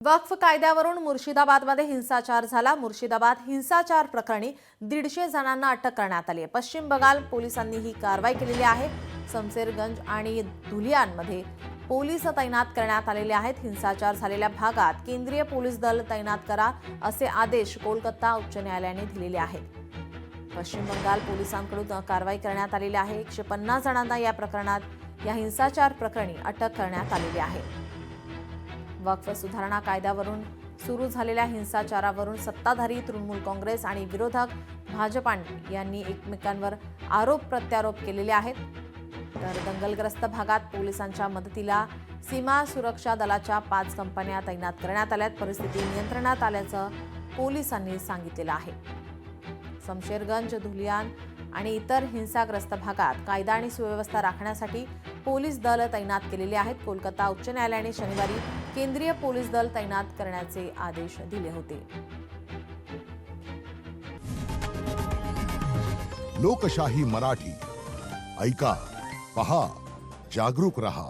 वक्फ कायद्यावरून मुर्शिदाबादमध्ये हिंसाचार झाला। मुर्शिदाबाद हिंसाचार प्रकरणी 150 जणांना अटक करण्यात आली आहे। पश्चिम बंगाल पोलिसांनी ही कारवाई केलेली आहे। शमशेरगंज आणि धुलियानमध्ये पोलीस तैनात करण्यात आलेले आहेत। हिंसाचार झालेल्या भागात केंद्रीय पोलीस दल तैनात करा असे आदेश कोलकाता उच्च न्यायालयाने दिलेले आहेत। पश्चिम बंगाल पोलिसांकडून कारवाई करण्यात आलेली आहे। 150 जणांना या हिंसाचार प्रकरणी अटक करण्यात आलेली आहे। वक्फ सुधारणा कायद्यावरून सुरू झालेल्या हिंसाचारावरून सत्ताधारी तृणमूल काँग्रेस आणि विरोधक भाजपा यांनी एकमेकांवर आरोप प्रत्यारोप केलेले आहेत। तर दंगलग्रस्त भागात पोलिसांच्या मदतीला सीमा सुरक्षा दलाच्या 5 कंपन्या तैनात करण्यात आल्यात। परिस्थिती नियंत्रणात आल्याचं पोलिसांनी सांगितलेलं आहे। शमशेरगंज, धुलियान आणि इतर हिंसाग्रस्त भागात कायदा आणि सुव्यवस्था राखण्यासाठी पोलीस दल तैनात केलेले आहेत। कोलकाता उच्च न्यायालयाने शनिवारी केंद्रीय पोलीस दल तैनात करण्याचे आदेश दिले होते। लोकशाही मराठी ऐका, पहा, जागरूक रहा।